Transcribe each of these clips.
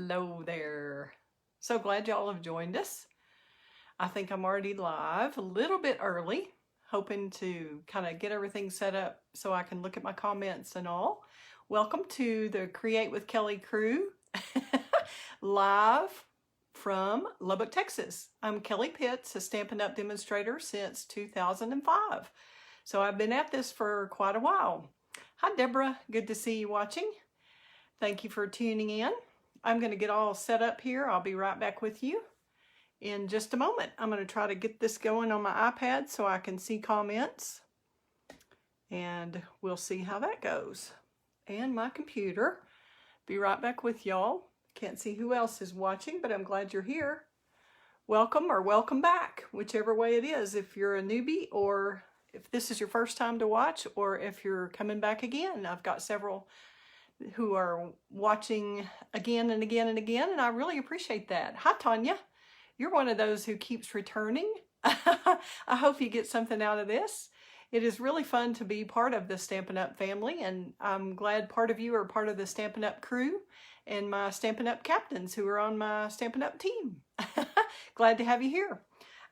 Hello there. So glad y'all have joined us. I think I'm already live a little bit early, hoping to kind of get everything set up so I can look at my comments and all. Welcome to the Create with Kelley crew, live from Lubbock, Texas. I'm Kelley Pitts, a Stampin' Up demonstrator since 2005. So I've been at this for quite a while. Hi Deborah, good to see you watching. Thank you for tuning in. I'm going to get all set up here. I'll be right back with you in just a moment. I'm going to try to get this going on my iPad so I can see comments, and we'll see how that goes. And my computer. Be right back with y'all. Can't see who else is watching, but I'm glad you're here. Welcome or welcome back, whichever way it is. If you're a newbie, or if this is your first time to watch, or if you're coming back again. I've got several who are watching again and again and again, and I really appreciate that. Hi Tanya, you're one of those who keeps returning. I hope you get something out of this. It is really fun to be part of the Stampin' Up family, and I'm glad part of you are part of the Stampin' Up crew and my Stampin' Up captains who are on my Stampin' Up team. Glad to have you here.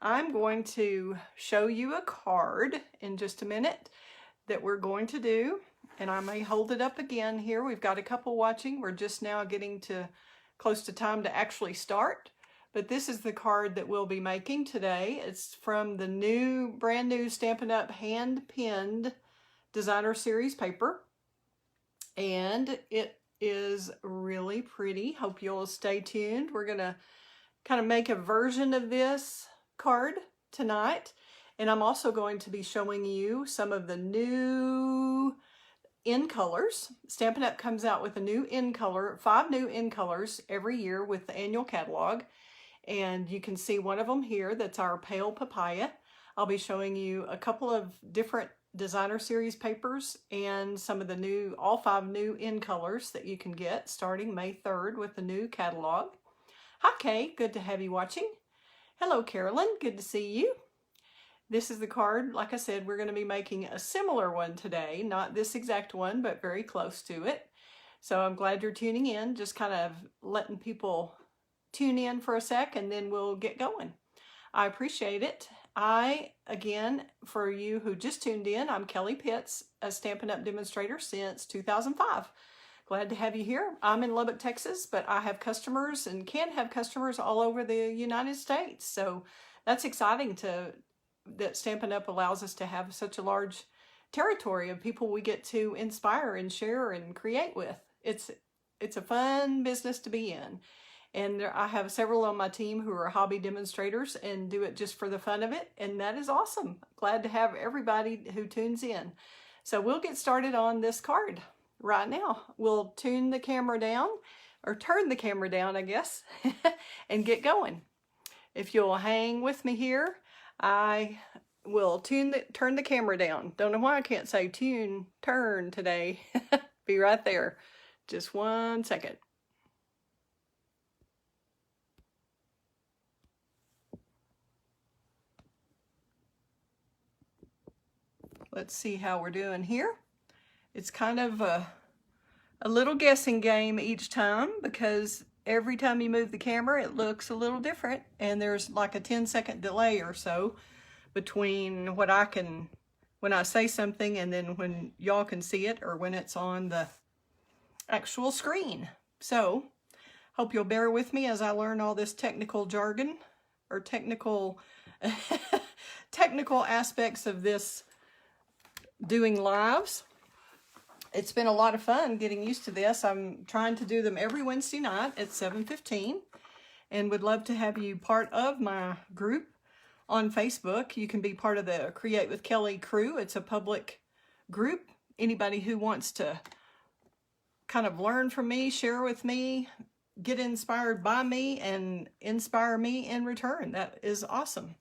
I'm going to show you a card in just a minute that we're going to do. And I may hold it up again here. We've got a couple watching. We're just now getting to close to time to actually start. But this is the card that we'll be making today. It's from the brand new Stampin' Up Hand Penned Designer Series paper. And it is really pretty. Hope you'll stay tuned. We're going to kind of make a version of this card tonight. And I'm also going to be showing you some of the new in colors. Stampin' Up comes out with a new in color, 5 new in colors every year with the annual catalog. And you can see one of them here. That's our Pale Papaya. I'll be showing you a couple of different designer series papers and some of the all 5 new in colors that you can get starting May 3rd with the new catalog. Hi Kay, good to have you watching. Hello Carolyn, good to see you. This is the card. Like I said, we're going to be making a similar one today. Not this exact one, but very close to it. So I'm glad you're tuning in. Just kind of letting people tune in for a sec, and then we'll get going. I appreciate it. Again, for you who just tuned in, I'm Kelley Pitts, a Stampin' Up demonstrator since 2005. Glad to have you here. I'm in Lubbock, Texas, but I have customers and can have customers all over the United States. So that's exciting that Stampin' Up allows us to have such a large territory of people we get to inspire and share and create with. It's a fun business to be in. And I have several on my team who are hobby demonstrators and do it just for the fun of it. And that is awesome. Glad to have everybody who tunes in. So we'll get started on this card right now. We'll tune the camera down, or turn the camera down, I guess, and get going. If you'll hang with me here, I will turn the camera down. Don't know why I can't say turn today. Be right there. Just 1 second. Let's see how we're doing here. It's kind of a little guessing game each time, because every time you move the camera, it looks a little different, and there's like a 10-second delay or so between when I say something and then when y'all can see it, or when it's on the actual screen. So, hope you'll bear with me as I learn all this technical jargon, or technical aspects of this doing lives. It's been a lot of fun getting used to this. I'm trying to do them every Wednesday night at 7:15, and would love to have you part of my group on Facebook. You can be part of the Create with Kelley crew. It's a public group. Anybody who wants to kind of learn from me, share with me, get inspired by me, and inspire me in return. That is awesome.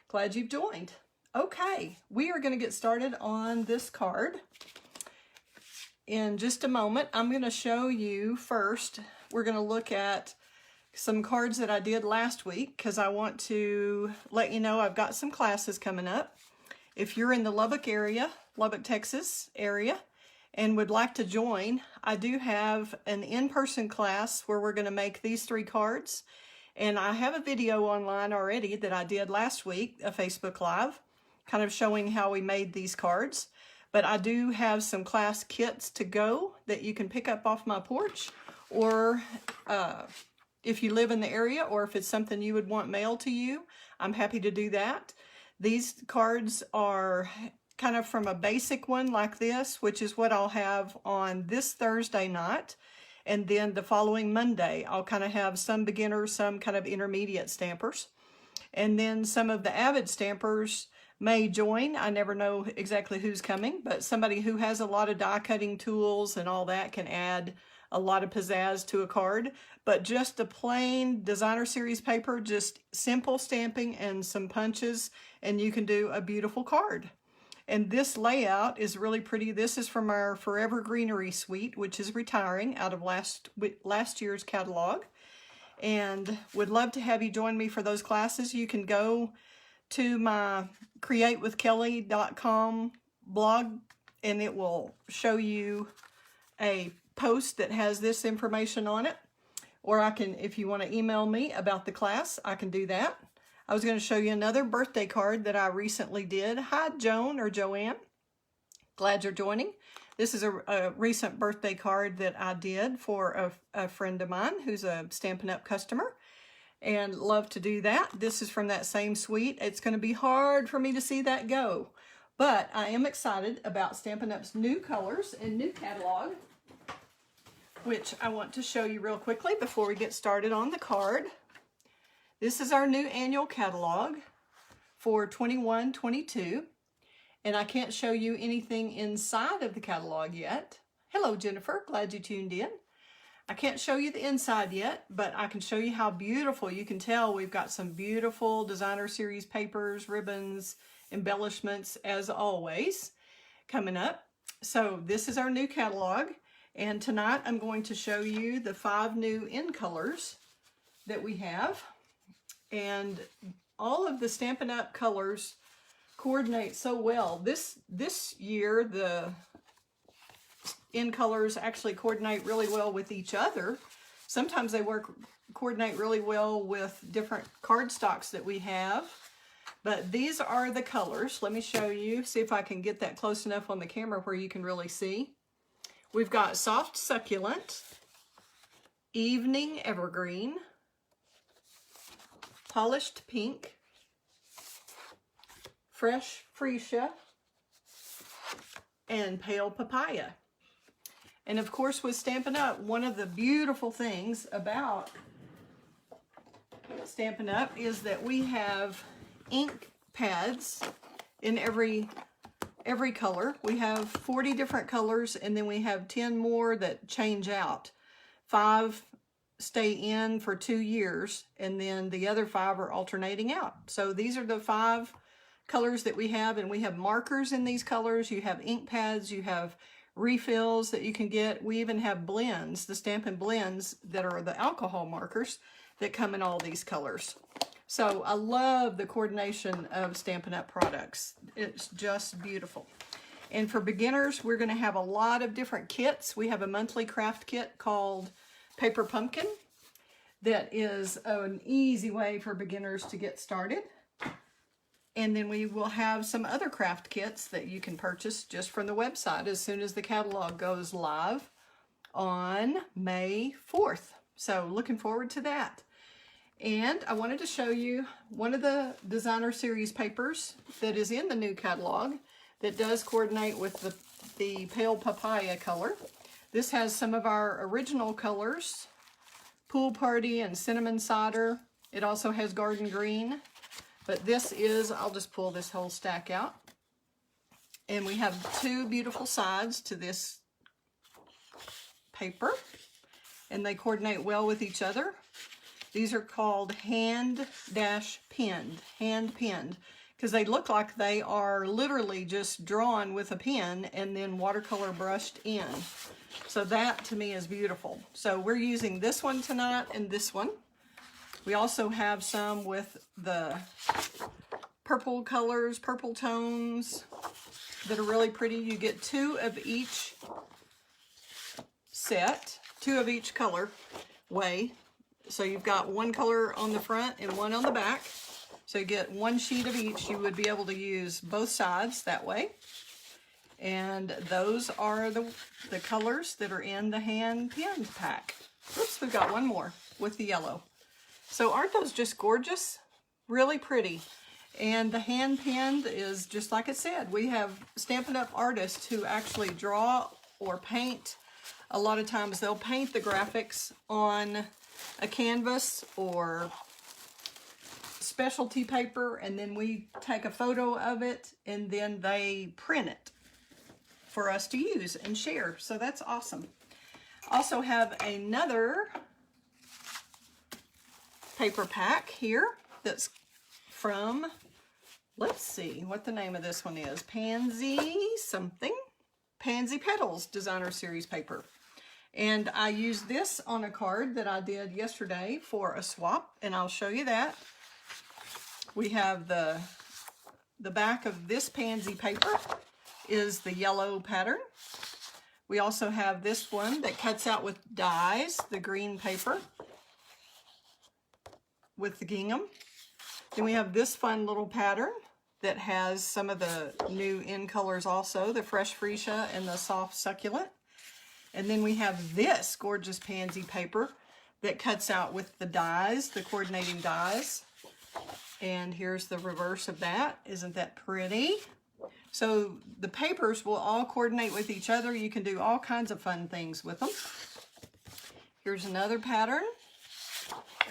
Glad you've joined. Okay, we are going to get started on this card in just a moment. I'm going to show you first. We're going to look at some cards that I did last week, because I want to let you know I've got some classes coming up. If you're in the Lubbock area, Lubbock, Texas area, and would like to join, I do have an in-person class where we're going to make these 3 cards. And I have a video online already that I did last week, a Facebook Live, kind of showing how we made these cards. But I do have some class kits to go that you can pick up off my porch, or if you live in the area, or if it's something you would want mailed to you, I'm happy to do that. These cards are kind of from a basic one like this, which is what I'll have on this Thursday night. And then the following Monday, I'll kind of have some beginners, some kind of intermediate stampers. And then some of the avid stampers may join. I never know exactly who's coming, but somebody who has a lot of die cutting tools and all that can add a lot of pizzazz to a card. But just a plain designer series paper, just simple stamping and some punches, and you can do a beautiful card. And this layout is really pretty. This is from our Forever Greenery suite, which is retiring out of last year's catalog. And would love to have you join me for those classes. You can go to my createwithkelley.com blog, and it will show you a post that has this information on it. Or I can, if you want to email me about the class, I can do that. I was going to show you another birthday card that I recently did. Hi, Joan or Joanne. Glad you're joining. This is a recent birthday card that I did for a friend of mine who's a Stampin' Up customer, and love to do that. This is from that same suite. It's going to be hard for me to see that go, but I am excited about Stampin' Up's new colors and new catalog, which I want to show you real quickly before we get started on the card. This is our new annual catalog for 21-22, and I can't show you anything inside of the catalog yet. Hello, Jennifer. Glad you tuned in. I can't show you the inside yet, but I can show you how beautiful. You can tell we've got some beautiful designer series papers, ribbons, embellishments, as always, coming up. So this is our new catalog, and tonight I'm going to show you the 5 new in colors that we have. And all of the Stampin' Up colors coordinate so well. This year, the in colors actually coordinate really well with each other. Sometimes they coordinate really well with different cardstocks that we have. But these are the colors. Let me show you, see if I can get that close enough on the camera where you can really see. We've got Soft Succulent, Evening Evergreen, Polished Pink, Fresh Freesia, and Pale Papaya. And of course, with Stampin' Up, one of the beautiful things about Stampin' Up is that we have ink pads in every color. We have 40 different colors, and then we have 10 more that change out. 5 stay in for 2 years, and then the other 5 are alternating out. So these are the 5 colors that we have, and we have markers in these colors. You have ink pads, you have refills that you can get. We even have blends, the Stampin' Blends, that are the alcohol markers that come in all these colors. So I love the coordination of Stampin' Up products. It's just beautiful. And for beginners, we're going to have a lot of different kits. We have a monthly craft kit called Paper Pumpkin that is an easy way for beginners to get started. And then we will have some other craft kits that you can purchase just from the website as soon as the catalog goes live on May 4th. So looking forward to that. And I wanted to show you one of the designer series papers that is in the new catalog that does coordinate with the Pale Papaya color. This has some of our original colors, Pool Party and Cinnamon Cider. It also has Garden Green. But this is, I'll just pull this whole stack out. And we have 2 beautiful sides to this paper, and they coordinate well with each other. These are called hand penned, because they look like they are literally just drawn with a pen and then watercolor brushed in. So that to me is beautiful. So we're using this one tonight and this one. We also have some with the purple colors, purple tones. that are really pretty. You get 2 of each set, 2 of each color way. So you've got 1 color on the front and 1 on the back. So you get 1 sheet of each. You would be able to use both sides that way. And those are the colors that are in the hand pinned pack. Oops, we've got 1 more with the yellow. So aren't those just gorgeous? Really pretty. And the hand pinned is just like it said. We have Stampin' Up artists who actually draw or paint. A lot of times they'll paint the graphics on a canvas or specialty paper, and then we take a photo of it and then they print it for us to use and share. So that's awesome. Also have another paper pack here that's from, let's see what the name of this one is. Pansy something. Pansy Petals Designer Series paper. And I used this on a card that I did yesterday for a swap, and I'll show you that. We have the back of this pansy paper is the yellow pattern. We also have this one that cuts out with dies, the green paper with the gingham. Then we have this fun little pattern that has some of the new in colors also, the fresh freesia and the soft succulent. And then we have this gorgeous pansy paper that cuts out with the dies, the coordinating dies. And here's the reverse of that. Isn't that pretty? So the papers will all coordinate with each other. You can do all kinds of fun things with them. Here's another pattern.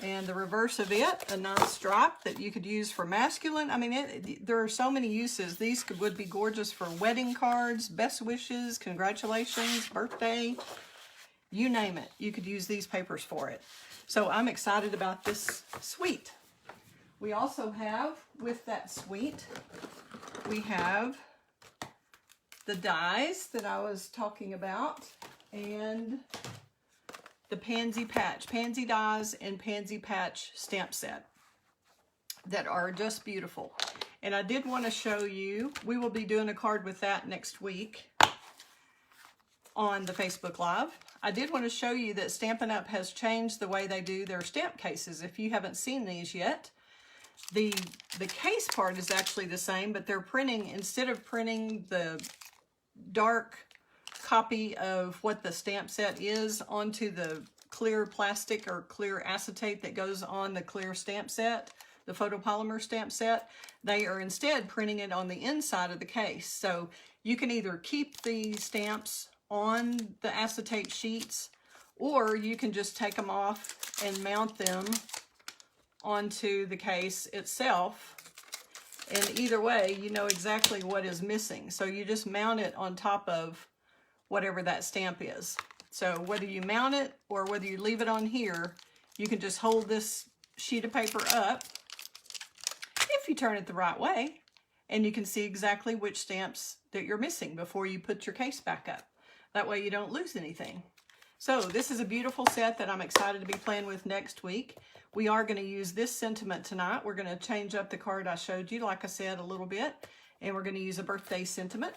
And the reverse of it, a nice stripe that you could use for masculine. I mean, there are so many uses. These would be gorgeous for wedding cards, best wishes, congratulations, birthday, you name it. You could use these papers for it. So I'm excited about this suite. We also have, with that suite, we have the dies that I was talking about, and the pansy patch, pansy dies and pansy patch stamp set that are just beautiful. And I did want to show you, we will be doing a card with that next week on the Facebook Live. I did want to show you that Stampin' Up has changed the way they do their stamp cases. If you haven't seen these yet, the case part is actually the same, but they're printing, instead of printing the dark copy of what the stamp set is onto the clear plastic or clear acetate that goes on the clear stamp set, the photopolymer stamp set, they are instead printing it on the inside of the case. So you can either keep the stamps on the acetate sheets, or you can just take them off and mount them onto the case itself. And either way, you know exactly what is missing. So you just mount it on top of whatever that stamp is. So whether you mount it or whether you leave it on here, you can just hold this sheet of paper up if you turn it the right way, and you can see exactly which stamps that you're missing before you put your case back up. That way you don't lose anything. So this is a beautiful set that I'm excited to be playing with next week. We are going to use this sentiment tonight. We're going to change up the card I showed you, like I said, a little bit, and we're going to use a birthday sentiment.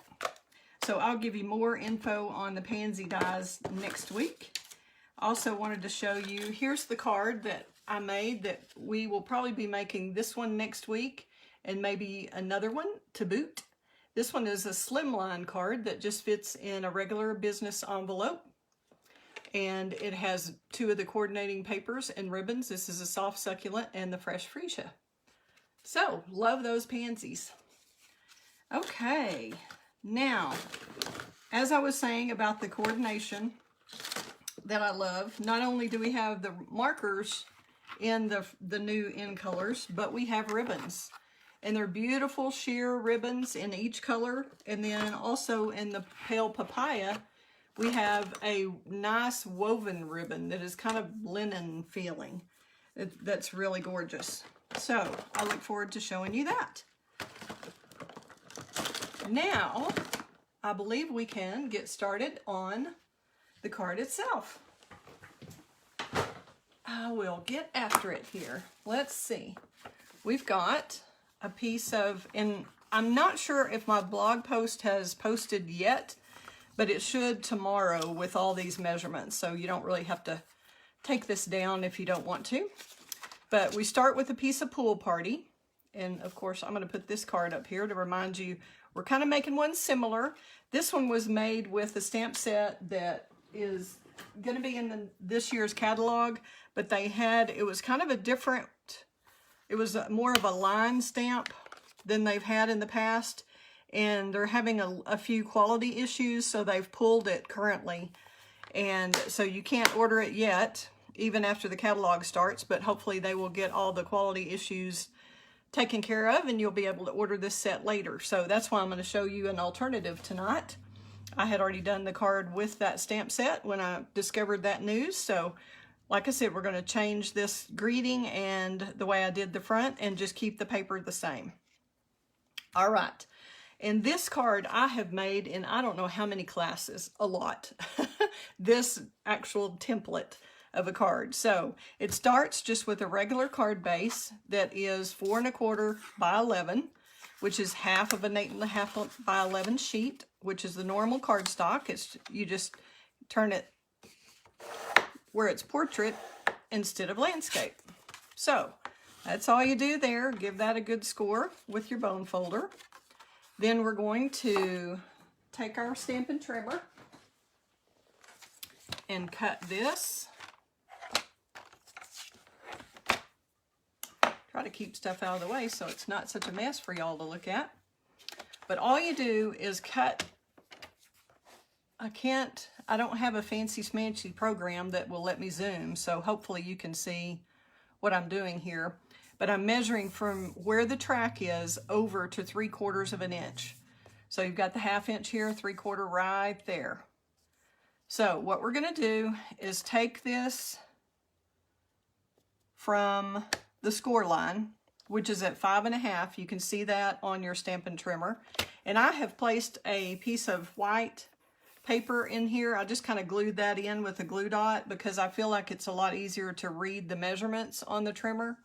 So I'll give you more info on the pansy dies next week. Also wanted to show you, here's the card that I made that we will probably be making this one next week and maybe another one to boot. This one is a slimline card that just fits in a regular business envelope. And it has 2 of the coordinating papers and ribbons. This is a soft succulent and the fresh freesia. So, love those pansies. Okay, now, as I was saying about the coordination that I love, not only do we have the markers in the new in colors, but we have ribbons. And they're beautiful sheer ribbons in each color. And then also in the pale papaya, we have a nice woven ribbon that is kind of linen feeling. That's really gorgeous. So I look forward to showing you that. Now, I believe we can get started on the card itself. I will get after it here. Let's see. We've got a piece of, and I'm not sure if my blog post has posted yet, but it should tomorrow with all these measurements. So you don't really have to take this down if you don't want to. But we start with a piece of Pool Party. And of course, I'm going to put this card up here to remind you, we're kind of making one similar. This one was made with a stamp set that is going to be in this year's catalog, but it was kind of a different, it was more of a line stamp than they've had in the past, and they're having a few quality issues, so they've pulled it currently, and so you can't order it yet, even after the catalog starts, but hopefully they will get all the quality issues taken care of, and you'll be able to order this set later. So that's why I'm going to show you an alternative tonight. I had already done the card with that stamp set when I discovered that news, so like I said, we're going to change this greeting and the way I did the front and just keep the paper the same. All right, and this card I have made in I don't know how many classes, a lot. This actual template of a card. So it starts just with a regular card base that is 4 1/4 by 11, which is half of an 8 1/2 by 11 sheet, which is the normal cardstock. You just turn it where it's portrait instead of landscape. So that's all you do there. Give that a good score with your bone folder. Then we're going to take our Stampin' trimmer and cut this. Try to keep stuff out of the way so it's not such a mess for y'all to look at. But all you do is cut. I don't have a fancy smancy program that will let me zoom, so hopefully you can see what I'm doing here. But I'm measuring from where the track is over to 3/4 of an inch. So you've got the 1/2 inch here, 3/4 right there. So what we're going to do is take this from the score line, which is at 5 1/2. You can see that on your Stampin' trimmer. And I have placed a piece of white paper in here. I just kind of glued that in with a glue dot because I feel like it's a lot easier to read the measurements on the trimmer.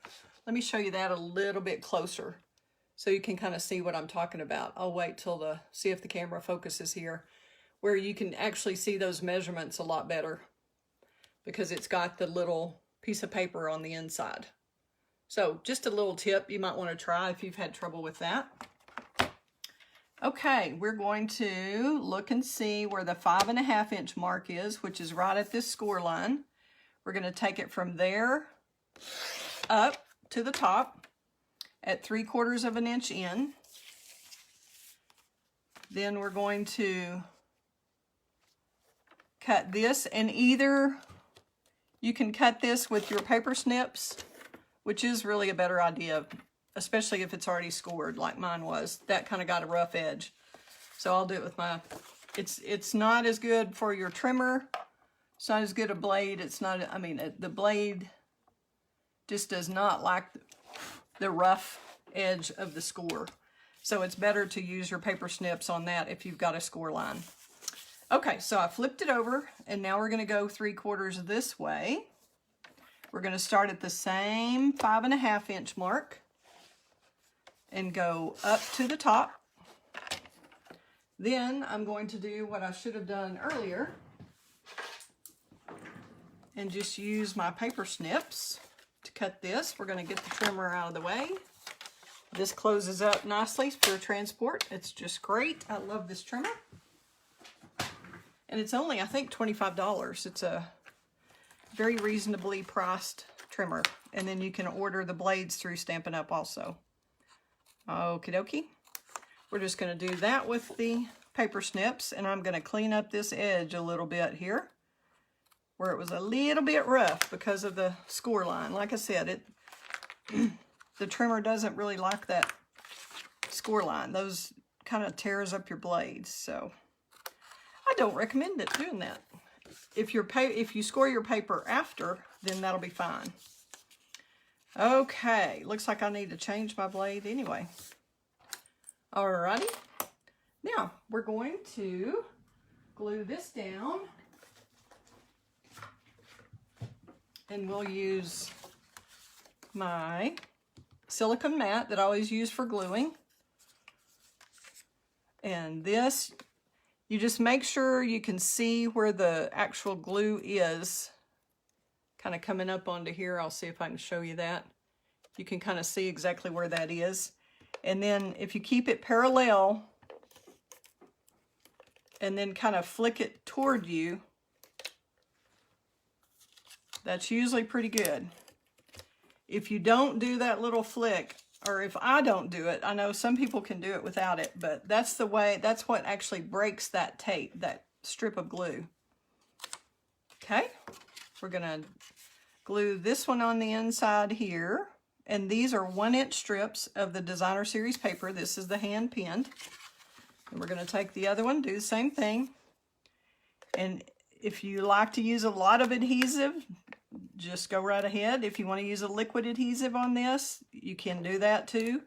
Let me show you that a little bit closer so you can kind of see what I'm talking about. I'll wait till see if the camera focuses here, where you can actually see those measurements a lot better because it's got the little piece of paper on the inside. So just a little tip you might want to try if you've had trouble with that. Okay, we're going to look and see where the 5 1/2 inch mark is, which is right at this score line. We're going to take it from there up to the top at 3/4 of an inch in. Then we're going to cut this, and either you can cut this with your paper snips, which is really a better idea, especially if it's already scored like mine was. That kind of got a rough edge. So I'll do it with it's not as good for your trimmer. It's not as good a blade. The blade just does not like the rough edge of the score. So it's better to use your paper snips on that if you've got a score line. Okay, so I flipped it over, and now we're going to go 3/4 this way. We're going to start at the same 5 1/2 inch mark and go up to the top. Then I'm going to do what I should have done earlier and just use my paper snips to cut this. We're going to get the trimmer out of the way. This closes up nicely for transport. It's just great. I love this trimmer. And it's only, I think, $25. It's a very reasonably priced trimmer. And then you can order the blades through Stampin' Up also. Okie dokie. We're just going to do that with the paper snips, and I'm going to clean up this edge a little bit here where it was a little bit rough because of the score line. Like I said, the trimmer doesn't really like that score line. Those kind of tears up your blades, so I don't recommend it doing that. If you score your paper after, then that'll be fine. Okay, looks like I need to change my blade anyway. Alrighty, now we're going to glue this down, and we'll use my silicone mat that I always use for gluing. And this, you just make sure you can see where the actual glue is, kind of coming up onto here. I'll see if I can show you that. You can kind of see exactly where that is. And then if you keep it parallel and then kind of flick it toward you, that's usually pretty good. If you don't do that little flick, or if I don't do it, I know some people can do it without it, but that's the way, that's what actually breaks that tape, that strip of glue. Okay, we're gonna glue this one on the inside here, and these are 1-inch strips of the Designer Series paper. This is the hand pinned. And we're gonna take the other one, do the same thing. And if you like to use a lot of adhesive, just go right ahead. If you want to use a liquid adhesive on this, you can do that too.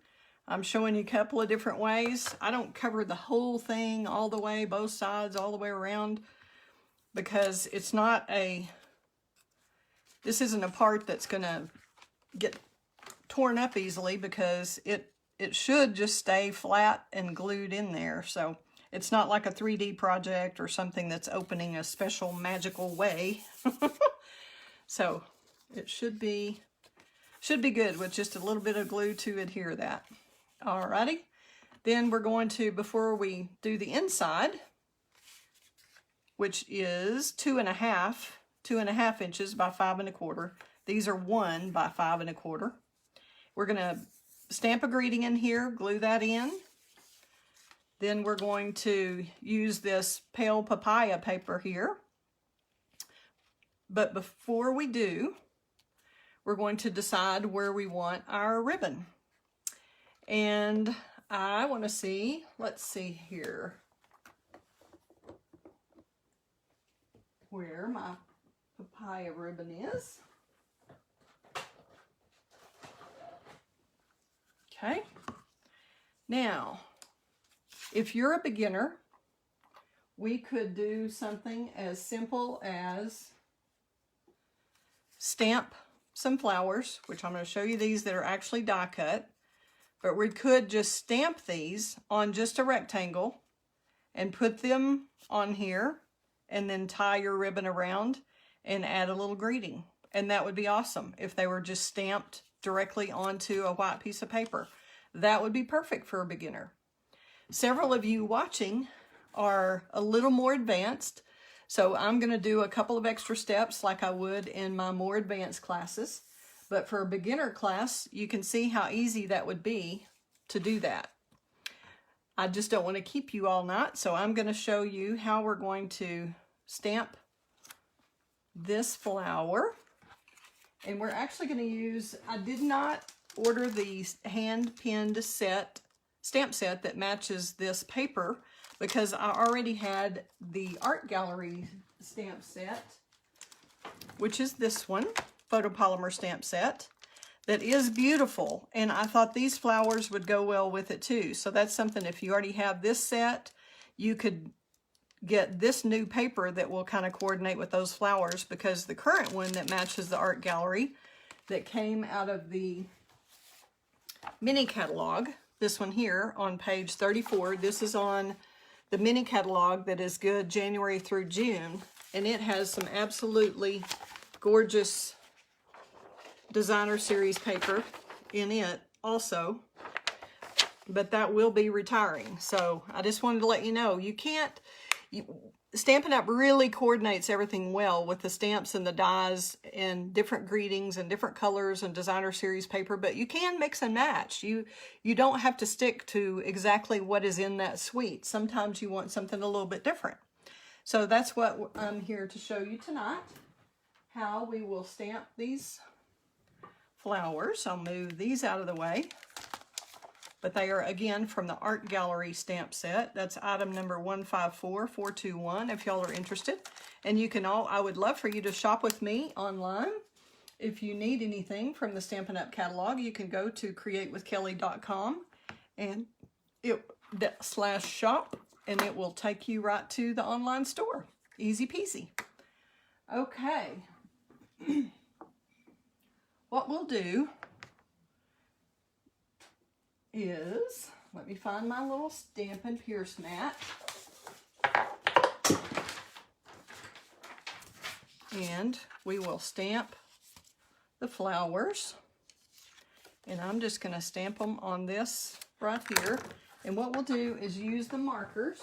I'm showing you a couple of different ways. I don't cover the whole thing all the way, both sides, all the way around, because it's not a, this isn't a part that's gonna get torn up easily, because it should just stay flat and glued in there. So it's not like a 3D project or something that's opening a special magical way. So it should be good with just a little bit of glue to adhere that. Alrighty. Then we're going to, before we do the inside, which is 2.5 inches by 5 1/4. These are 1 by 5 1/4. We're gonna stamp a greeting in here, glue that in. Then we're going to use this pale papaya paper here. But before we do, we're going to decide where we want our ribbon. And I want to see, let's see here, where my papaya ribbon is. Okay. Now, if you're a beginner, we could do something as simple as stamp some flowers, which I'm going to show you these that are actually die cut, but we could just stamp these on just a rectangle and put them on here and then tie your ribbon around and add a little greeting. And that would be awesome if they were just stamped directly onto a white piece of paper. That would be perfect for a beginner. Several of you watching are a little more advanced, so I'm going to do a couple of extra steps like I would in my more advanced classes. But for a beginner class, you can see how easy that would be to do that. I just don't want to keep you all night, so I'm going to show you how we're going to stamp this flower. And we're actually going to use, I did not order the hand pinned stamp set that matches this paper, because I already had the art gallery stamp set, which is this one, photopolymer stamp set, that is beautiful. And I thought these flowers would go well with it too. So that's something, if you already have this set, you could get this new paper that will kind of coordinate with those flowers, because the current one that matches the art gallery that came out of the mini catalog, this one here on page 34, this is on the mini catalog that is good January through June, and it has some absolutely gorgeous Designer Series paper in it also, but that will be retiring. So I just wanted to let you know, Stampin' Up! Really coordinates everything well with the stamps and the dies and different greetings and different colors and Designer Series paper, but you can mix and match. You don't have to stick to exactly what is in that suite. Sometimes you want something a little bit different. So that's what I'm here to show you tonight, how we will stamp these flowers. I'll move these out of the way. But they are, again, from the Art Gallery stamp set. That's item number 154421, if y'all are interested. And you can I would love for you to shop with me online. If you need anything from the Stampin' Up! Catalog, you can go to createwithkelley.com and /shop, and it will take you right to the online store. Easy peasy. Okay. What we'll do is, let me find my little Stampin' Pierce mat. And we will stamp the flowers. And I'm just going to stamp them on this right here. And what we'll do is use the markers.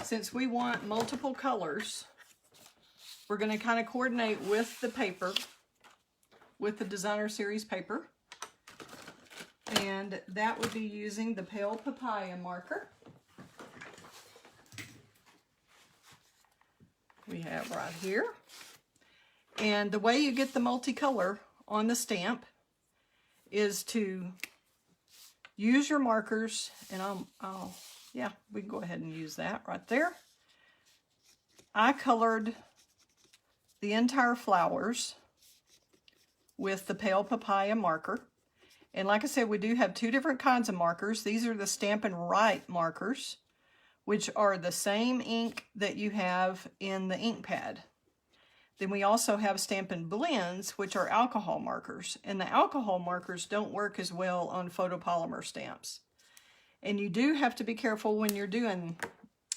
Since we want multiple colors, we're going to kind of coordinate with the paper, with the Designer Series paper. And that would be using the Pale Papaya marker. We have right here. And the way you get the multicolor on the stamp is to use your markers, and yeah, we can go ahead and use that right there. I colored the entire flowers with the Pale Papaya marker. And like I said, we do have two different kinds of markers. These are the Stampin' Right markers, which are the same ink that you have in the ink pad. Then we also have Stampin' Blends, which are alcohol markers. And the alcohol markers don't work as well on photopolymer stamps. And you do have to be careful when you're doing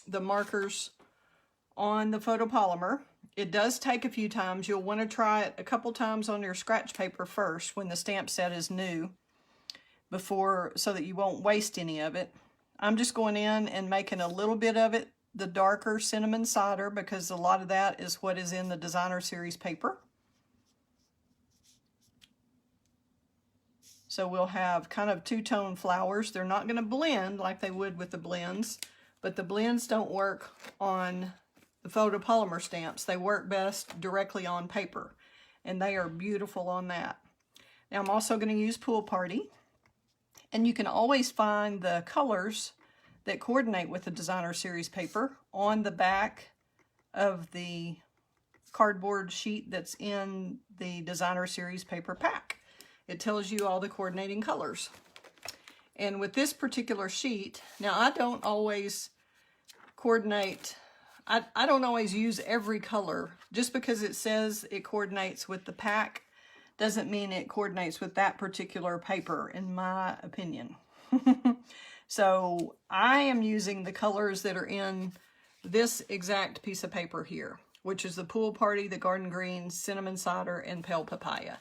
the markers on the photopolymer. It does take a few times. You'll want to try it a couple times on your scratch paper first when the stamp set is new, so that you won't waste any of it. I'm just going in and making a little bit of it the darker cinnamon cider, because a lot of that is what is in the Designer Series paper. So we'll have kind of two-tone flowers. They're not going to blend like they would with the blends, but the blends don't work on the photopolymer stamps. They work best directly on paper, and they are beautiful on that. Now I'm also going to use Pool Party, and you can always find the colors that coordinate with the Designer Series paper on the back of the cardboard sheet that's in the Designer Series paper pack. It tells you all the coordinating colors. And with this particular sheet, now I don't always coordinate, I don't always use every color. Just because it says it coordinates with the pack doesn't mean it coordinates with that particular paper, in my opinion. So I am using the colors that are in this exact piece of paper here, which is the Pool Party, the Garden Green, Cinnamon Cider, and Pale Papaya.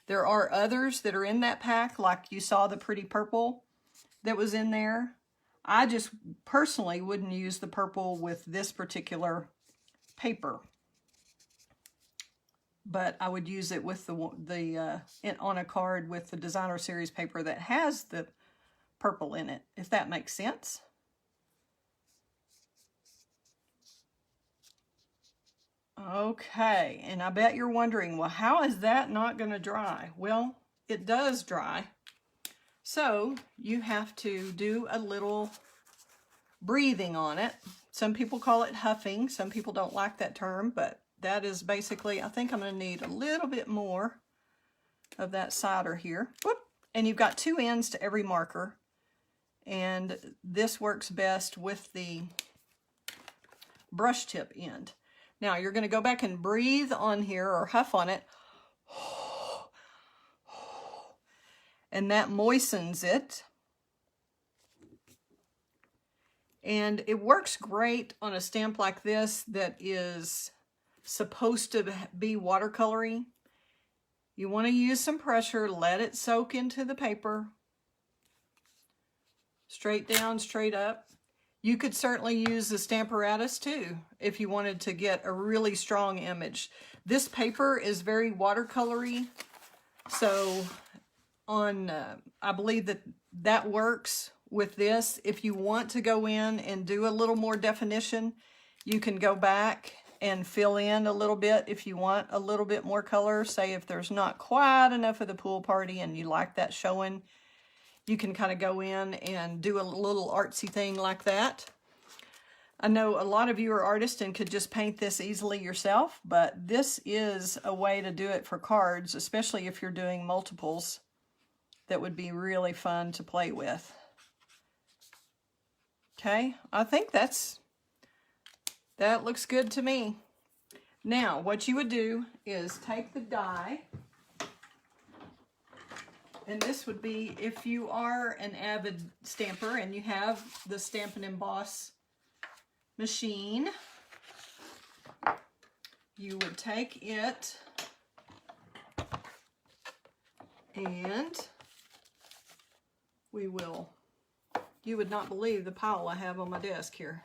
There are others that are in that pack, like you saw the pretty purple that was in there. I just personally wouldn't use the purple with this particular paper, but I would use it with on a card with the Designer Series paper that has the purple in it, if that makes sense. Okay, and I bet you're wondering, well, how is that not going to dry? Well, it does dry. So you have to do a little breathing on it. Some people call it huffing. Some people don't like that term, but that is basically, I think I'm going to need a little bit more of that cider here. Whoop. And you've got two ends to every marker. And this works best with the brush tip end. Now you're going to go back and breathe on here, or huff on it. And that moistens it. And it works great on a stamp like this that is supposed to be watercolory. You want to use some pressure, let it soak into the paper. Straight down, straight up. You could certainly use the Stamparatus too if you wanted to get a really strong image. This paper is very watercolory, so I believe that works with this. If you want to go in and do a little more definition, you can go back and fill in a little bit if you want a little bit more color. Say if there's not quite enough of the Pool Party and you like that showing, you can kind of go in and do a little artsy thing like that. I know a lot of you are artists and could just paint this easily yourself, but this is a way to do it for cards, especially if you're doing multiples. That would be really fun to play with. Okay, I think that looks good to me. Now, what you would do is take the die And this would be if you are an avid stamper and you have the Stampin' Emboss machine, you would take it and you would not believe the pile I have on my desk here.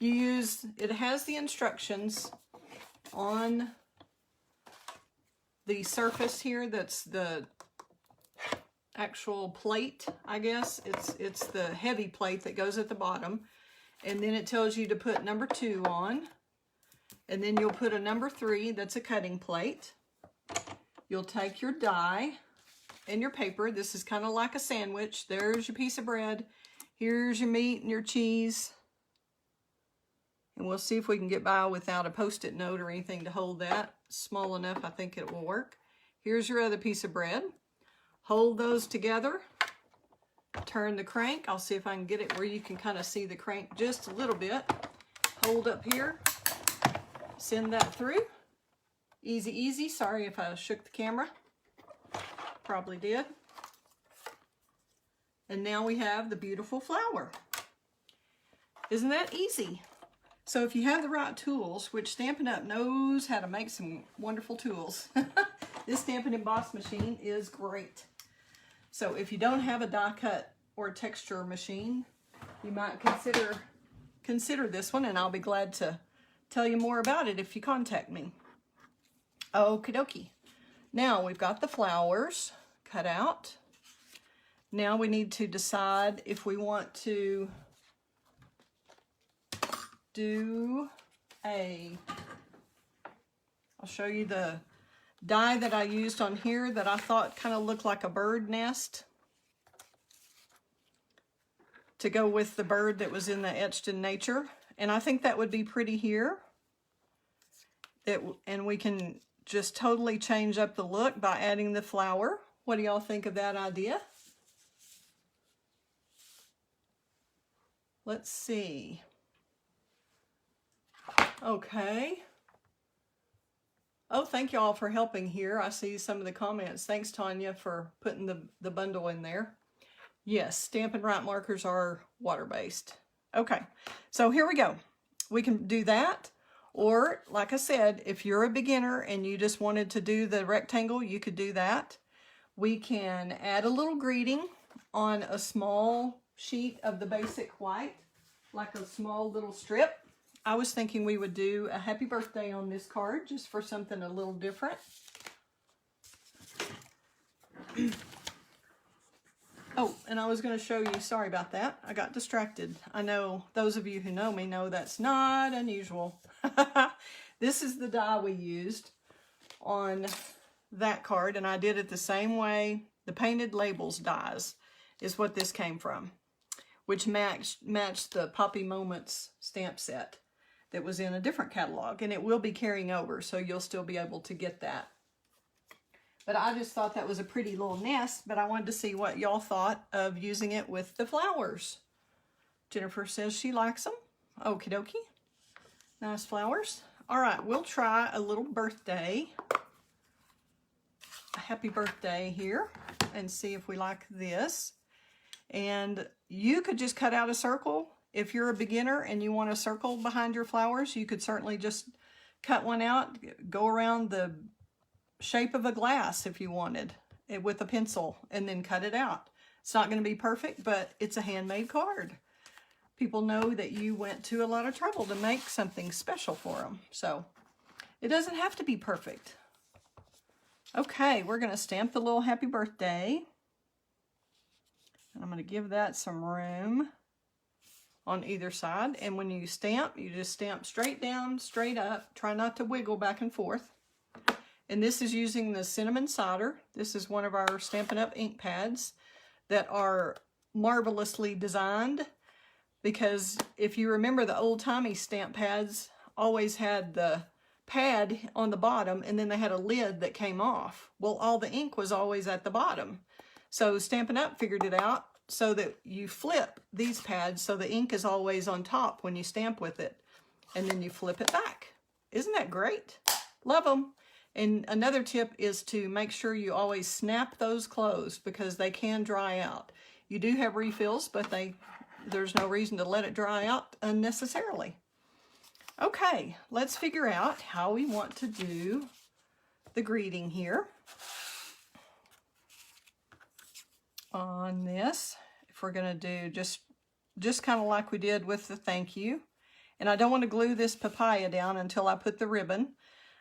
It has the instructions on the surface here. That's the actual plate, I guess. It's the heavy plate that goes at the bottom. And then it tells you to put number 2 on. And then you'll put a number 3, that's a cutting plate. You'll take your die and your paper. This is kind of like a sandwich. There's your piece of bread. Here's your meat and your cheese. And we'll see if we can get by without a Post-it note or anything to hold that. Small enough, I think it will work. Here's your other piece of bread. Hold those together. Turn the crank. I'll see if I can get it where you can kind of see the crank just a little bit. Hold up here. Send that through. Easy, easy. Sorry if I shook the camera. Probably did. And now we have the beautiful flower. Isn't that easy? So if you have the right tools, which Stampin' Up knows how to make some wonderful tools, this Stampin' Emboss machine is great. So if you don't have a die cut or texture machine, you might consider this one, and I'll be glad to tell you more about it if you contact me. Okie dokie. Now we've got the flowers cut out. Now we need to decide if we want to do I'll show you the die that I used on here that I thought kind of looked like a bird nest to go with the bird that was in the Etched in Nature. And I think that would be pretty here. And we can just totally change up the look by adding the flower. What do y'all think of that idea? Let's see. Okay. Oh, thank y'all for helping here. I see some of the comments. Thanks, Tanya, for putting the bundle in there. Yes, Stampin' Right markers are water-based. Okay, so here we go. We can do that. Or, like I said, if you're a beginner and you just wanted to do the rectangle, you could do that. We can add a little greeting on a small sheet of the basic white, like a small little strip. I was thinking we would do a happy birthday on this card, just for something a little different. Oh, and I was going to show you, sorry about that, I got distracted. I know those of you who know me know that's not unusual. This is the die we used on that card, and I did it the same way. The painted labels dies is what this came from, which matched the Poppy Moments stamp set that was in a different catalog, and it will be carrying over, so you'll still be able to get that. But I just thought that was a pretty little nest, but I wanted to see what y'all thought of using it with the flowers. Jennifer says she likes them. Okie dokie. Nice flowers. All right, we'll try a little birthday, a happy birthday here, and see if we like this. And you could just cut out a circle. If you're a beginner and you want a circle behind your flowers, you could certainly just cut one out, go around the shape of a glass if you wanted it with a pencil, and then cut it out. It's not going to be perfect, but it's a handmade card. People know that you went to a lot of trouble to make something special for them. So it doesn't have to be perfect. Okay, we're going to stamp the little happy birthday. And I'm going to give that some room on either side. And when you stamp, you just stamp straight down, straight up. Try not to wiggle back and forth. And this is using the cinnamon solder. This is one of our Stampin' Up ink pads that are marvelously designed, because if you remember, the old-timey stamp pads always had the pad on the bottom and then they had a lid that came off. Well, all the ink was always at the bottom. So Stampin' Up figured it out so that you flip these pads so the ink is always on top when you stamp with it, and then you flip it back. Isn't that great? Love them. And another tip is to make sure you always snap those closed because they can dry out. You do have refills, but there's no reason to let it dry out unnecessarily. Okay, let's figure out how we want to do the greeting here on this. If we're going to do just kind of like we did with the thank you. And I don't want to glue this papaya down until I put the ribbon.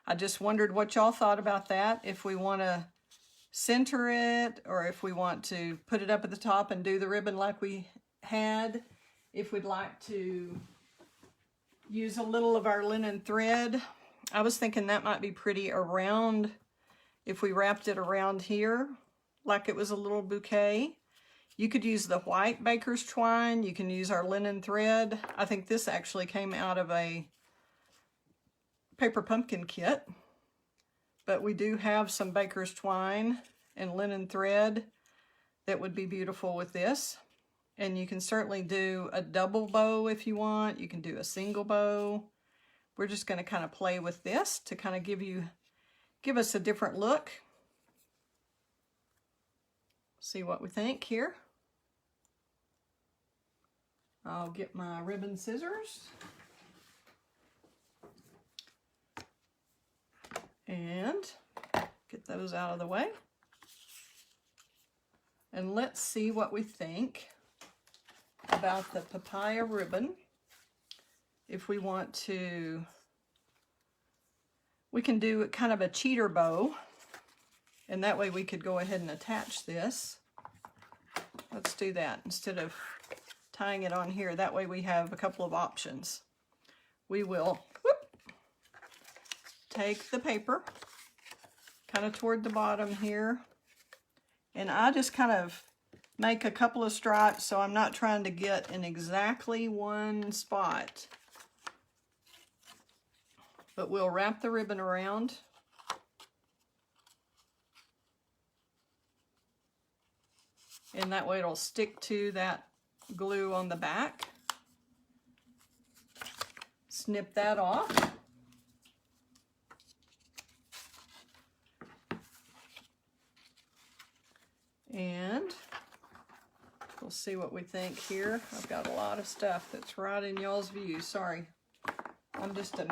I just wondered what y'all thought about that. If we want to center it, or if we want to put it up at the top and do the ribbon like we had. If we'd like to use a little of our linen thread. I was thinking that might be pretty around, if we wrapped it around here, like it was a little bouquet. You could use the white baker's twine. You can use our linen thread. I think this actually came out of a paper pumpkin kit, but we do have some baker's twine and linen thread that would be beautiful with this. And you can certainly do a double bow if you want. You can do a single bow. We're just going to kind of play with this to kind of give us a different look. See what we think here. I'll get my ribbon scissors. And get those out of the way. And let's see what we think about the papaya ribbon. If we want to, we can do kind of a cheater bow, and that way we could go ahead and attach this. Let's do that instead of tying it on here. That way we have a couple of options. We will take the paper kind of toward the bottom here, and I just kind of make a couple of stripes so I'm not trying to get in exactly one spot. But we'll wrap the ribbon around. And that way it'll stick to that glue on the back. Snip that off. And we'll see what we think here. I've got a lot of stuff that's right in y'all's view. Sorry. I'm just a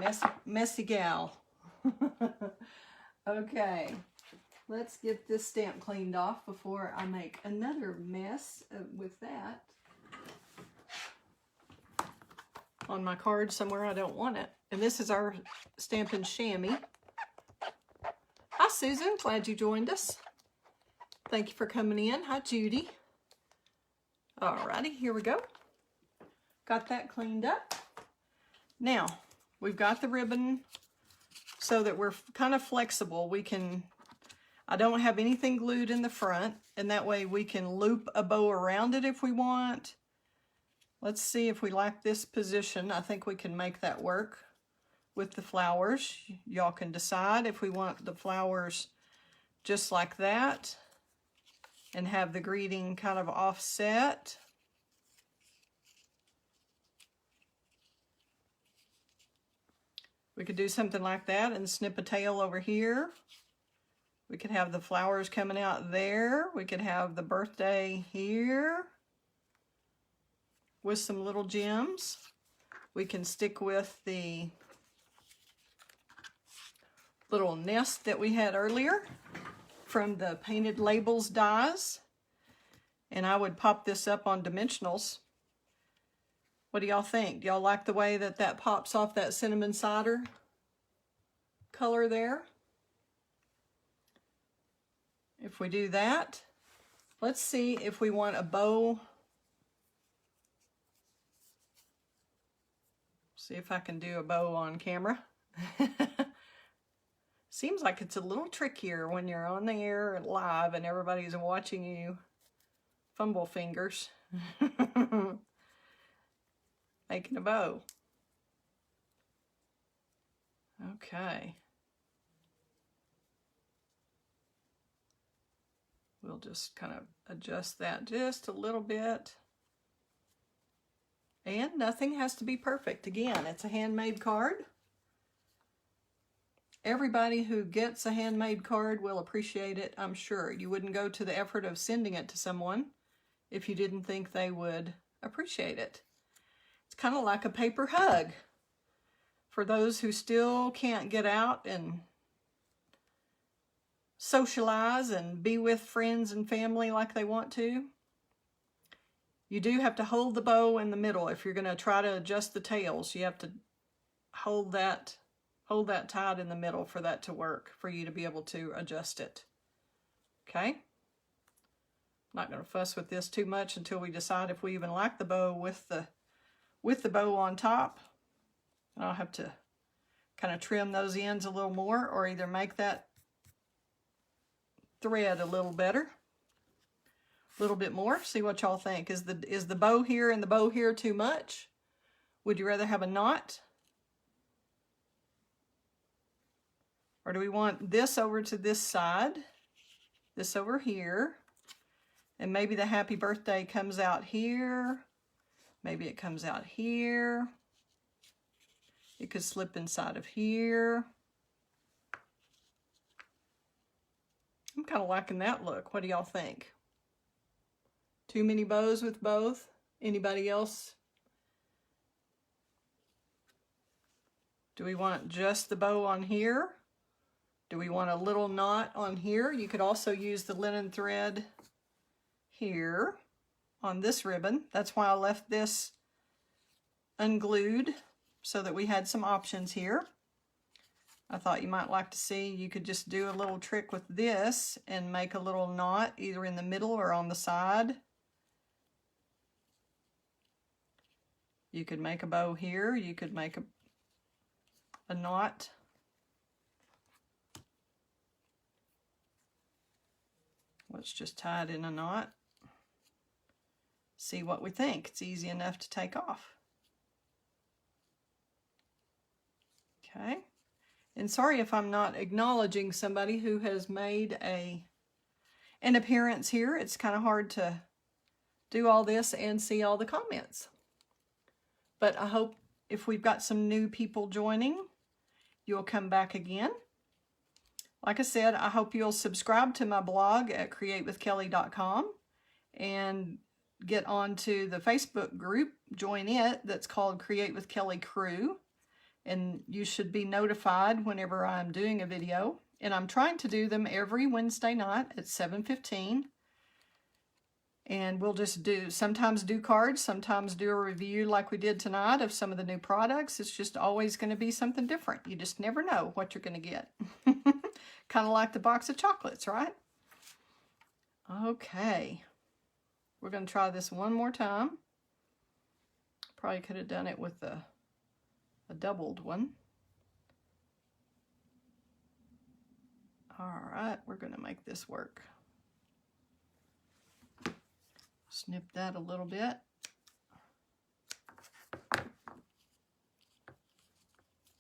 messy gal. Okay. Let's get this stamp cleaned off before I make another mess with that on my card somewhere I don't want it. And this is our Stampin' Chamois. Hi, Susan. Glad you joined us. Thank you for coming in. Hi, Judy. Alrighty, here we go. Got that cleaned up. Now, we've got the ribbon so that we're kind of flexible. I don't have anything glued in the front, and that way we can loop a bow around it if we want. Let's see if we like this position. I think we can make that work with the flowers. Y'all can decide if we want the flowers just like that and have the greeting kind of offset. We could do something like that and snip a tail over here. We could have the flowers coming out there. We could have the birthday here with some little gems. We can stick with the little nest that we had earlier from the Painted Labels dies. And I would pop this up on dimensionals. What do y'all think? Do y'all like the way that that pops off that cinnamon cider color there? If we do that, let's see if we want a bow. See if I can do a bow on camera. Seems like it's a little trickier when you're on the air live and everybody's watching you fumble fingers. Making a bow. Okay. We'll just kind of adjust that just a little bit. And nothing has to be perfect. Again, it's a handmade card. everybody who gets a handmade card will appreciate it, I'm sure. You wouldn't go to the effort of sending it to someone if you didn't think they would appreciate it. It's kind of like a paper hug for those who still can't get out and socialize and be with friends and family like they want to. You do have to hold the bow in the middle. If you're going to try to adjust the tails, you have to hold that tight in the middle for that to work, for you to be able to adjust it. Okay? Not going to fuss with this too much until we decide if we even like the bow with the bow on top. I'll have to kind of trim those ends a little more, or either make that thread a little better, a little bit more. See what y'all think. Is the bow here and the bow here too much? Would you rather have a knot? Or do we want this over to this side, this over here, and maybe the happy birthday comes out here, maybe it comes out here, it could slip inside of here. I'm kind of liking that look. What do y'all think? Too many bows with both? Anybody else? Do we want just the bow on here? Do we want a little knot on here? You could also use the linen thread here on this ribbon. That's why I left this unglued, so that we had some options here. I thought you might like to see, you could just do a little trick with this and make a little knot either in the middle or on the side. You could make a bow here. You could make a knot. Let's just tie it in a knot. See what we think. It's easy enough to take off. Okay. And sorry if I'm not acknowledging somebody who has made an appearance here. It's kind of hard to do all this and see all the comments. But I hope if we've got some new people joining, you'll come back again. Like I said, I hope you'll subscribe to my blog at createwithkelley.com and get onto the Facebook group, join it, that's called Create with Kelley Crew. And you should be notified whenever I'm doing a video. And I'm trying to do them every Wednesday night at 7:15. And we'll just sometimes do cards, sometimes do a review like we did tonight of some of the new products. It's just always going to be something different. You just never know what you're going to get. Kind of like the box of chocolates, right? Okay. We're going to try this one more time. Probably could have done it with a doubled one. All right, we're going to make this work. Snip that a little bit.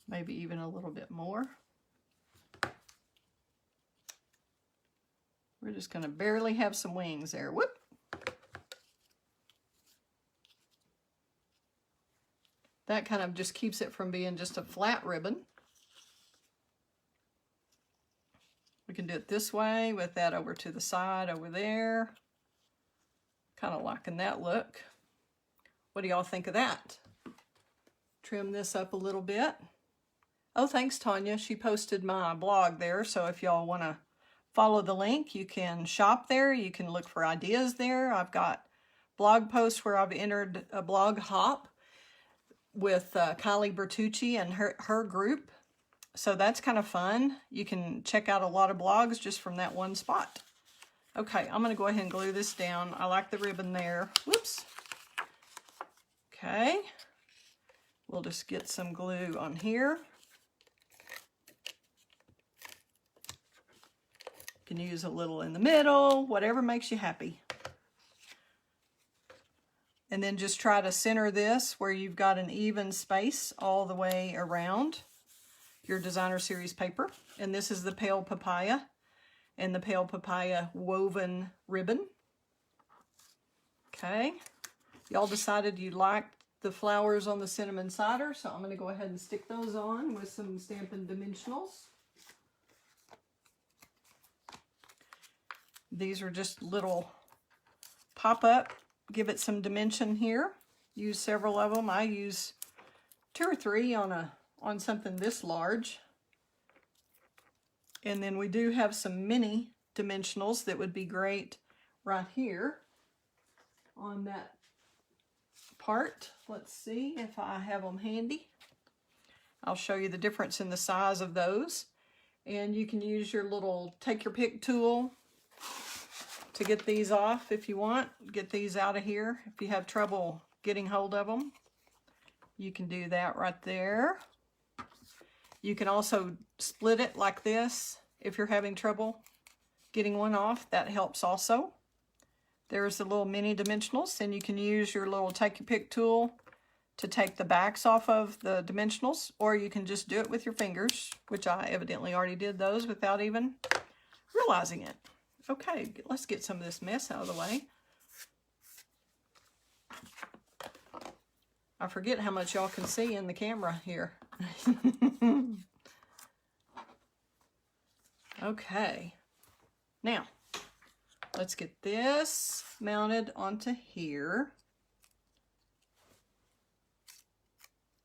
Maybe even a little bit more. We're just going to barely have some wings there. Whoop! That kind of just keeps it from being just a flat ribbon. We can do it this way with that over to the side over there. Kind of liking that look. What do y'all think of that? Trim this up a little bit. Oh, thanks, Tanya. She posted my blog there, so if y'all want to follow the link, you can shop there. You can look for ideas there. I've got blog posts where I've entered a blog hop with Kylie Bertucci and her group. So that's kind of fun. You can check out a lot of blogs just from that one spot. Okay, I'm going to go ahead and glue this down. I like the ribbon there. Whoops. Okay. We'll just get some glue on here. You can use a little in the middle, whatever makes you happy. And then just try to center this where you've got an even space all the way around your designer series paper. And this is the Pale Papaya and the Pale Papaya woven ribbon. Okay. Y'all decided you liked the flowers on the cinnamon cider, so I'm going to go ahead and stick those on with some Stampin' Dimensionals. These are just little pop-up. Give it some dimension here. Use several of them. I use 2 or 3 on something this large. And then we do have some mini dimensionals that would be great right here on that part. Let's see if I have them handy. I'll show you the difference in the size of those. And you can use your little take your pick tool to get these off if you want. Get these out of here. If you have trouble getting hold of them, you can do that right there. You can also split it like this if you're having trouble getting one off. That helps also. There's the little mini dimensionals, and you can use your little take your pick tool to take the backs off of the dimensionals, or you can just do it with your fingers, which I evidently already did those without even realizing it. Okay, let's get some of this mess out of the way. I forget how much y'all can see in the camera here. Okay, now let's get this mounted onto here.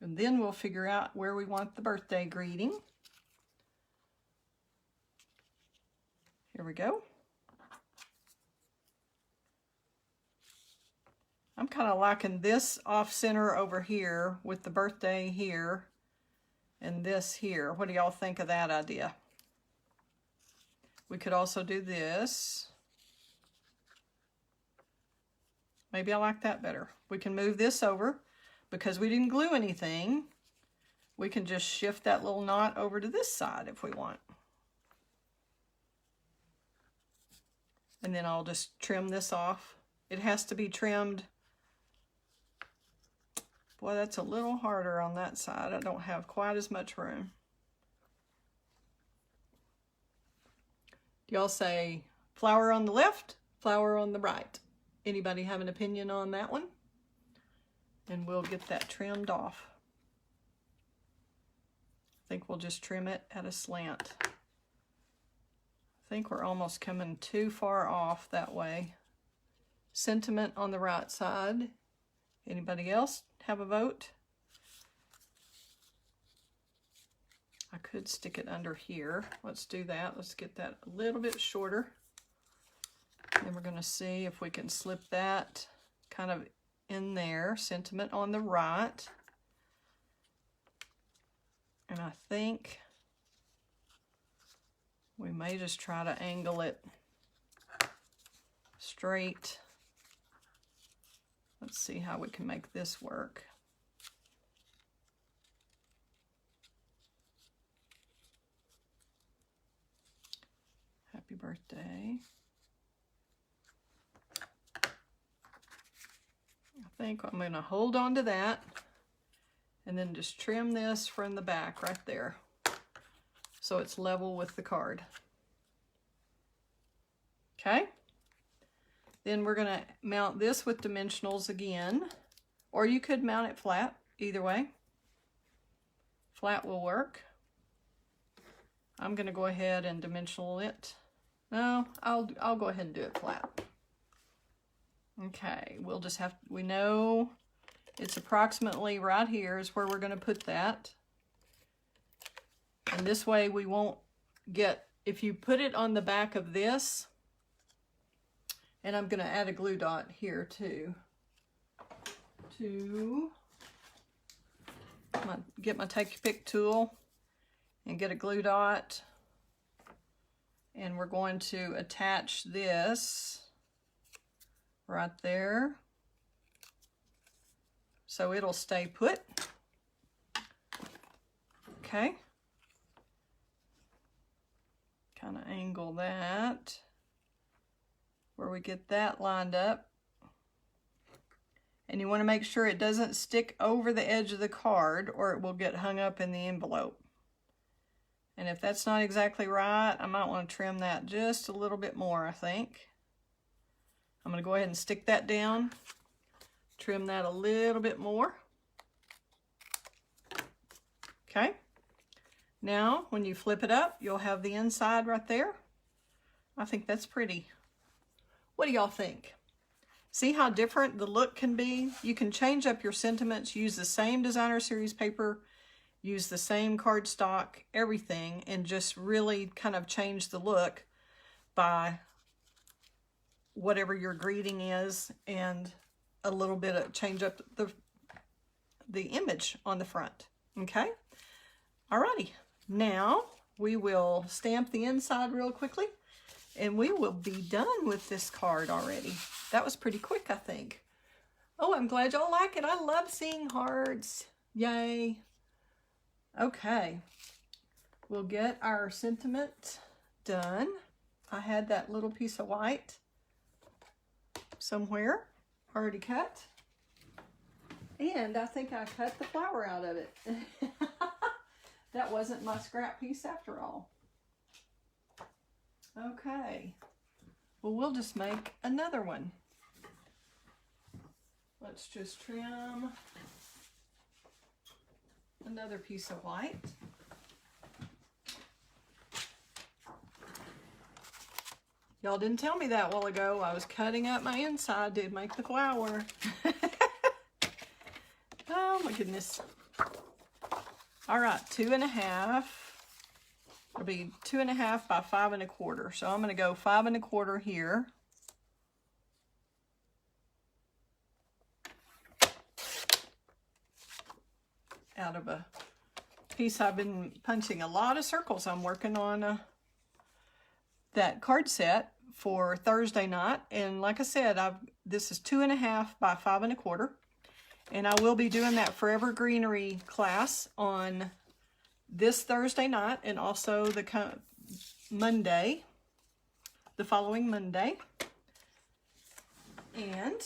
And then we'll figure out where we want the birthday greeting. Here we go. I'm kind of liking this off center over here with the birthday here and this here. What do y'all think of that idea? We could also do this. Maybe I like that better. We can move this over. Because we didn't glue anything, we can just shift that little knot over to this side if we want. And then I'll just trim this off. It has to be trimmed. Boy, that's a little harder on that side. I don't have quite as much room. Y'all say flower on the left, flower on the right. Anybody have an opinion on that one? And we'll get that trimmed off. I think we'll just trim it at a slant. I think we're almost coming too far off that way. Sentiment on the right side. Anybody else have a vote? I could stick it under here. Let's do that. Let's get that a little bit shorter. Then we're going to see if we can slip that kind of in there. Sentiment on the right. And I think we may just try to angle it straight. Let's see how we can make this work. Happy birthday. I think I'm going to hold on to that and then just trim this from the back right there so it's level with the card. Okay. Then we're going to mount this with dimensionals again, or you could mount it flat, either way. Flat will work. I'm going to go ahead and dimensional it. No, I'll go ahead and do it flat. Okay, we'll just have, we know it's approximately right here is where we're going to put that. And this way we won't get, if you put it on the back of this, and I'm going to add a glue dot here too, get my take your pick tool and get a glue dot. And we're going to attach this right there so it'll stay put. Okay. Kind of angle that where we get that lined up. And you want to make sure it doesn't stick over the edge of the card or it will get hung up in the envelope. And if that's not exactly right, I might want to trim that just a little bit more, I think. I'm going to go ahead and stick that down, trim that a little bit more. Okay. Now, when you flip it up, you'll have the inside right there. I think that's pretty. What do y'all think? See how different the look can be? You can change up your sentiments, use the same designer series paper, use the same cardstock, everything, and just really kind of change the look by whatever your greeting is, and a little bit of change up the image on the front. Okay? Alrighty. Now we will stamp the inside real quickly, and we will be done with this card already. That was pretty quick, I think. Oh, I'm glad y'all like it. I love seeing hearts. Yay. Okay. We'll get our sentiment done. I had that little piece of white somewhere already cut. And I think I cut the flower out of it. That wasn't my scrap piece after all. Okay. Well, we'll just make another one. Let's just trim another piece of white. Y'all didn't tell me that a while ago. I was cutting up my inside to make the flower. Oh my goodness. All right, 2.5. It'll be 2.5 by 5 1/4. So I'm going to go 5 1/4 here. Out of a piece I've been punching a lot of circles. I'm working on that card set for Thursday night, and like I said, this is 2.5 by 5 1/4, and I will be doing that Forever Greenery class on this Thursday night, and also the Monday, the following Monday. And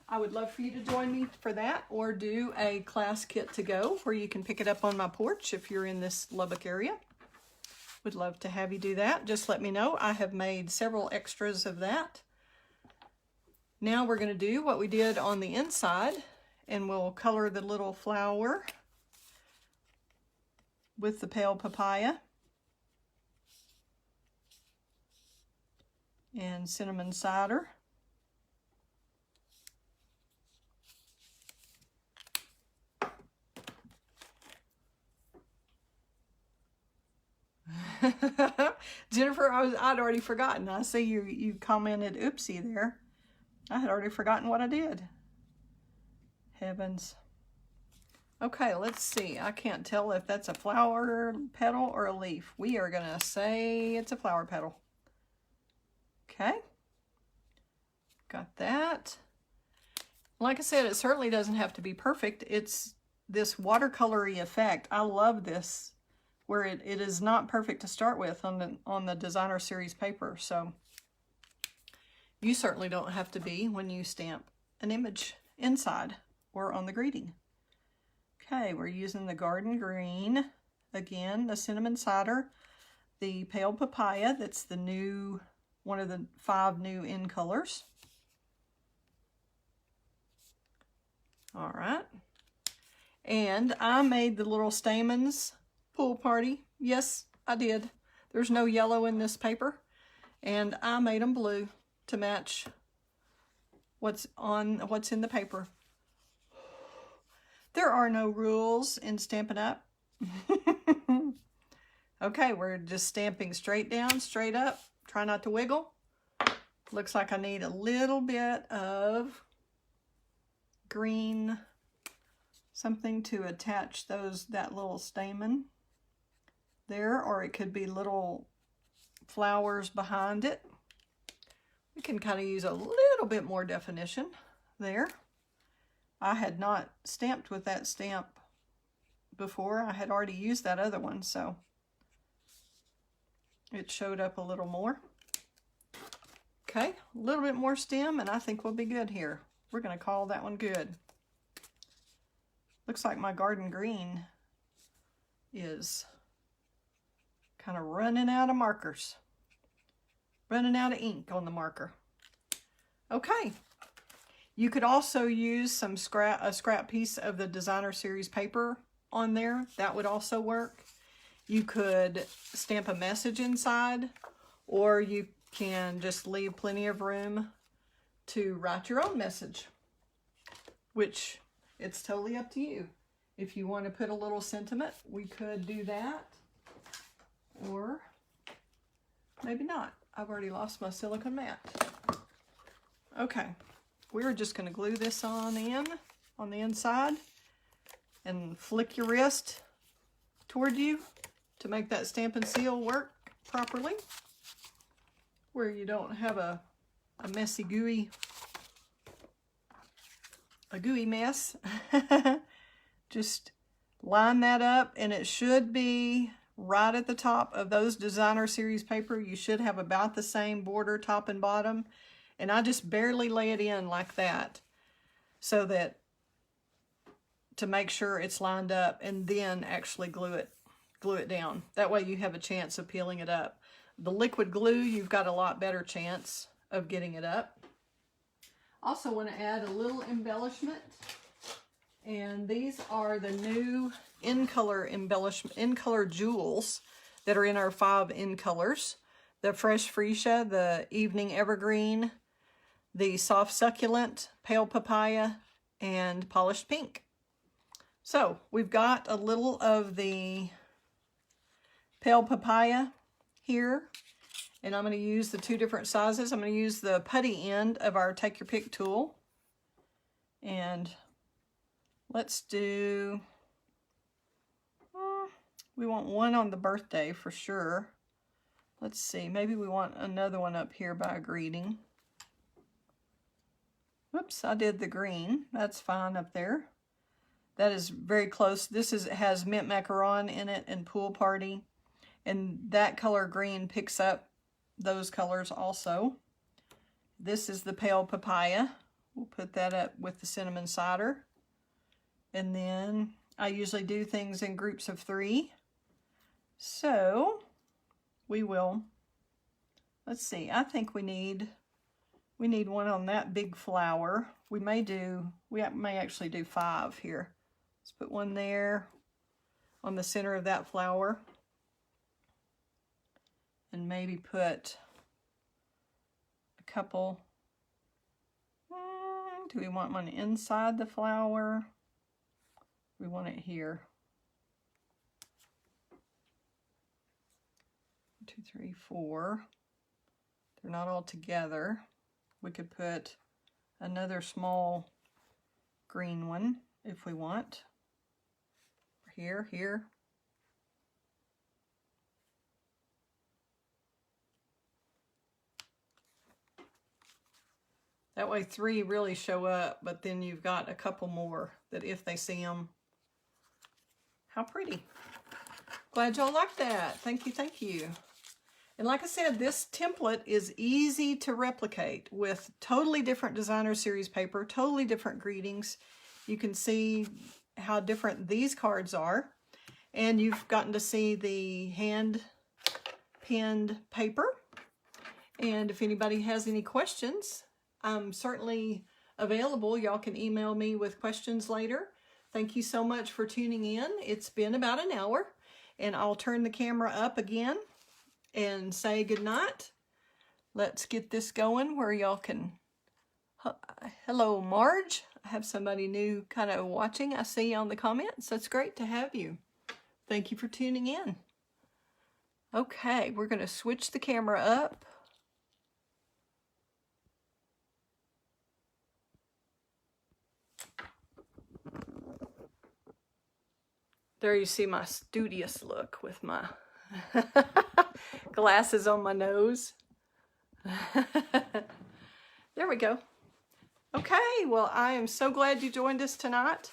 I would love for you to join me for that, or do a class kit to go where you can pick it up on my porch if you're in this Lubbock area. Would love to have you do that. Just let me know. I have made several extras of that. Now we're going to do what we did on the inside, and we'll color the little flower with the pale papaya and cinnamon cider. Jennifer, I'd already forgotten. I see you commented oopsie there. I had already forgotten what I did. Heavens. Okay, let's see. I can't tell if that's a flower petal or a leaf. We are going to say it's a flower petal. Okay. Got that. Like I said, it certainly doesn't have to be perfect. It's this watercolory effect. I love this, where it is not perfect to start with on the designer series paper. So you certainly don't have to be when you stamp an image inside or on the greeting. Okay, we're using the garden green, again, the cinnamon cider, the pale papaya, that's the new, one of the 5 new in colors. All right. And I made the little stamens pool party. Yes, I did. There's no yellow in this paper, and I made them blue to match what's in the paper. There are no rules in Stampin' Up. Okay, we're just stamping straight down, straight up. Try not to wiggle. Looks like I need a little bit of green, something to attach that little stamen there, or it could be little flowers behind it. We can kind of use a little bit more definition there. I had not stamped with that stamp before. I had already used that other one, so it showed up a little more. Okay, a little bit more stem, and I think we'll be good here. We're going to call that one good. Looks like my garden green is kind of running out of markers. Running out of ink on the marker. Okay. You could also use a scrap piece of the designer series paper on there. That would also work. You could stamp a message inside, or you can just leave plenty of room to write your own message, which it's totally up to you. If you want to put a little sentiment, we could do that, or maybe not. I've already lost my silicone mat. Okay, we're just going to glue this on the inside, and flick your wrist toward you to make that Stampin' Seal work properly, where you don't have a messy gooey mess. Just line that up, and it should be right at the top of those designer series paper. You should have about the same border top and bottom, and I just barely lay it in like that so that to make sure it's lined up, and then actually glue it down. That way you have a chance of peeling it up. The liquid glue, you've got a lot better chance of getting it up. Also want to add a little embellishment, and these are the new in color jewels that are in our 5 in colors. The fresh freesia, the evening evergreen, the soft succulent, pale papaya, and polished pink. So we've got a little of the pale papaya here, and I'm going to use the 2 different sizes. I'm going to use the putty end of our Take Your Pick tool, and let's do, we want one on the birthday for sure. Let's see, maybe we want another one up here by a greeting. Whoops, I did the green. That's fine up there. That is very close. This has mint macaron in it and pool party. And that color green picks up those colors also. This is the pale papaya. We'll put that up with the cinnamon cider. And then I usually do things in groups of 3. So we will, let's see, I think we need one on that big flower. We may actually do 5 here. Let's put one there on the center of that flower, and maybe put a couple. Do we want one inside the flower? We want it here. 1, 2, 3, 4. They're not all together. We could put another small green one if we want. Here. That way 3 really show up, but then you've got a couple more that if they see them, how pretty. Glad y'all like that. Thank you, thank you. And like I said, this template is easy to replicate with totally different designer series paper, totally different greetings. You can see how different these cards are, and you've gotten to see the hand penned paper. And if anybody has any questions, I'm certainly available. Y'all can email me with questions later. Thank you so much for tuning in. It's been about an hour, and I'll turn the camera up again and say goodnight. Let's get this going where y'all can, hello Marge. I have somebody new kind of watching. I see you on the comments. That's great to have you. Thank you for tuning in. Okay, we're going to switch the camera up. There you see my studious look with my glasses on my nose. There we go. Okay, well, I am so glad you joined us tonight.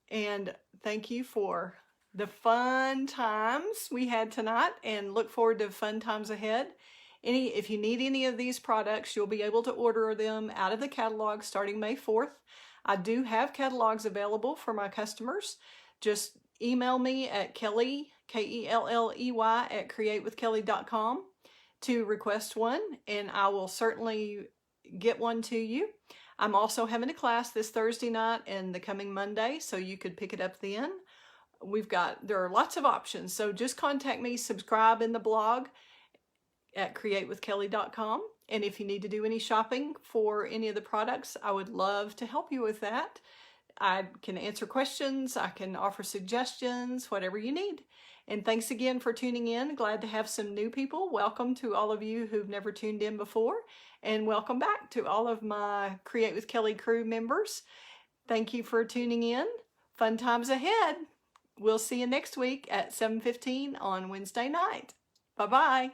And thank you for the fun times we had tonight, and look forward to fun times ahead. If you need any of these products, you'll be able to order them out of the catalog starting May 4th. I do have catalogs available for my customers. Just email me at Kelley, K-E-L-L-E-Y, at createwithkelley.com to request one, and I will certainly get one to you. I'm also having a class this Thursday night and the coming Monday, so you could pick it up then. There are lots of options, so just contact me, subscribe in the blog at createwithkelley.com, And if you need to do any shopping for any of the products, I would love to help you with that. I can answer questions, I can offer suggestions, whatever you need. And thanks again for tuning in. Glad to have some new people. Welcome to all of you who've never tuned in before. And welcome back to all of my Create with Kelley crew members. Thank you for tuning in. Fun times ahead. We'll see you next week at 7:15 on Wednesday night. Bye-bye.